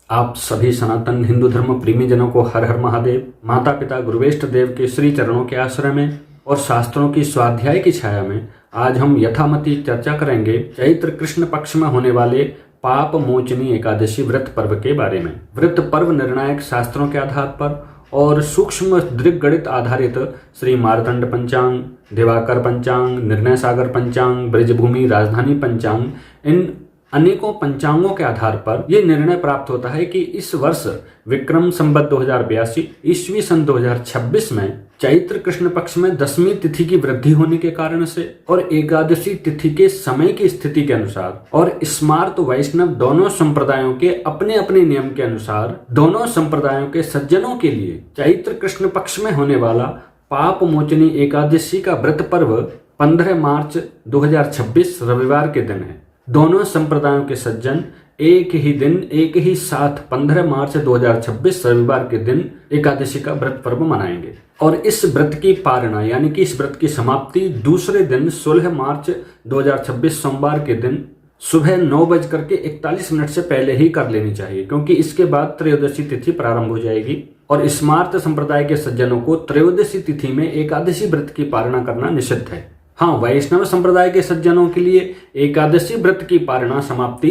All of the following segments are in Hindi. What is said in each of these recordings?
आप सभी सनातन हिंदू धर्म प्रेमी जनों को हर हर महादेव। माता पिता गुरुवेष्ट देव के श्री चरणों के आश्रय में और शास्त्रों की स्वाध्याय की छाया में आज हम यथामति चर्चा करेंगे चैत्र कृष्ण पक्ष में होने वाले पाप मोचनी एकादशी व्रत पर्व के बारे में। व्रत पर्व निर्णायक शास्त्रों के आधार पर और सूक्ष्म दृग्गणित आधारित श्री मार्तंड पंचांग, दिवाकर पंचांग, निर्णय सागर पंचांग, ब्रजभूमि राजधानी पंचांग, इन अनेकों पंचांगों के आधार पर यह निर्णय प्राप्त होता है कि इस वर्ष विक्रम संवत 2082 ईस्वी सन 2026 में चैत्र कृष्ण पक्ष में 10वीं तिथि की वृद्धि होने के कारण से और एकादशी तिथि के समय की स्थिति के अनुसार और स्मार्त वैष्णव दोनों संप्रदायों के अपने अपने नियम के अनुसार दोनों संप्रदायों के सज्जनों के लिए चैत्र कृष्ण पक्ष में होने वाला पाप मोचनी एकादशी का व्रत पर्व 15 मार्च 2026 रविवार के दिन है। दोनों संप्रदायों के सज्जन एक ही दिन एक ही साथ 15 मार्च 2026 रविवार के दिन एकादशी का व्रत पर्व मनाएंगे और इस व्रत की पारणा यानी कि इस व्रत की समाप्ति दूसरे दिन 16 मार्च 2026 सोमवार के दिन सुबह 9:41 से पहले ही कर लेनी चाहिए, क्योंकि इसके बाद त्रयोदशी तिथि प्रारंभ हो जाएगी और स्मार्त संप्रदाय के सज्जनों को त्रयोदशी तिथि में एकादशी व्रत की पारणा करना निषिद्ध है। हाँ, वैष्णव संप्रदाय के सज्जनों के लिए एकादशी व्रत की पारणा समाप्ति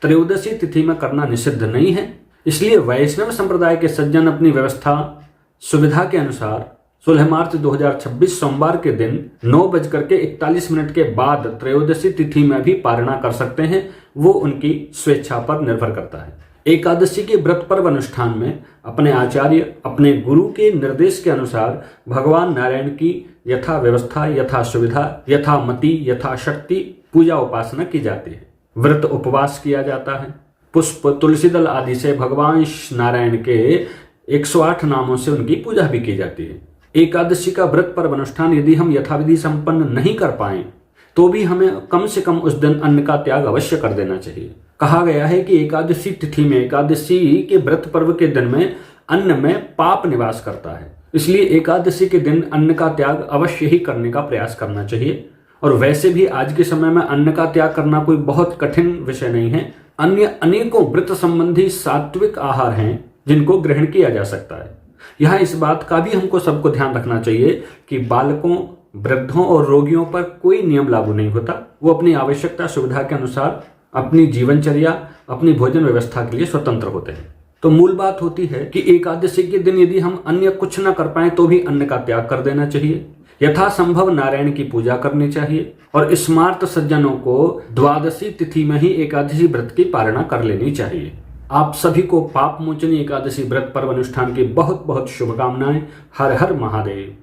त्रयोदशी तिथि में करना निषिद्ध नहीं है। इसलिए वैष्णव संप्रदाय के सज्जन अपनी व्यवस्था सुविधा के अनुसार 16 मार्च 2026 सोमवार के दिन 9:41 के बाद त्रयोदशी तिथि में भी पारणा कर सकते हैं। वो उनकी स्वेच्छा पर निर्भर करता है। एकादशी के व्रत पर्व अनुष्ठान में अपने आचार्य अपने गुरु के निर्देश के अनुसार भगवान नारायण की यथा व्यवस्था यथा सुविधा यथा मति यथा शक्ति पूजा उपासना की जाती है। व्रत उपवास किया जाता है। पुष्प तुलसी दल आदि से भगवान नारायण के 108 नामों से उनकी पूजा भी की जाती है। एकादशी का व्रत पर्व अनुष्ठान यदि हम यथाविधि संपन्न नहीं कर पाए तो भी हमें कम से कम उस दिन अन्न का त्याग अवश्य कर देना चाहिए। कहा गया है कि एकादशी तिथि में एकादशी के व्रत पर्व के दिन में अन्न में पाप निवास करता है, इसलिए एकादशी के दिन अन्न का त्याग अवश्य ही करने का प्रयास करना चाहिए। और वैसे भी आज के समय में अन्न का त्याग करना कोई बहुत कठिन विषय नहीं है। अन्य अनेकों व्रत संबंधी सात्विक आहार हैं जिनको ग्रहण किया जा सकता है। यहाँ इस बात का भी हमको सबको ध्यान रखना चाहिए कि बालकों, वृद्धों और रोगियों पर कोई नियम लागू नहीं होता। वो अपनी आवश्यकता सुविधा के अनुसार अपनी जीवनचर्या अपनी भोजन व्यवस्था के लिए स्वतंत्र होते हैं। तो मूल बात होती है कि एकादशी के दिन यदि हम अन्य कुछ न कर पाए तो भी अन्न का त्याग कर देना चाहिए। यथासंभव नारायण की पूजा करनी चाहिए और स्मार्त सज्जनों को द्वादशी तिथि में ही एकादशी व्रत की पारणा कर लेनी चाहिए। आप सभी को पाप मोचनी एकादशी व्रत पर्व अनुष्ठान की बहुत बहुत शुभकामनाएं। हर हर महादेव।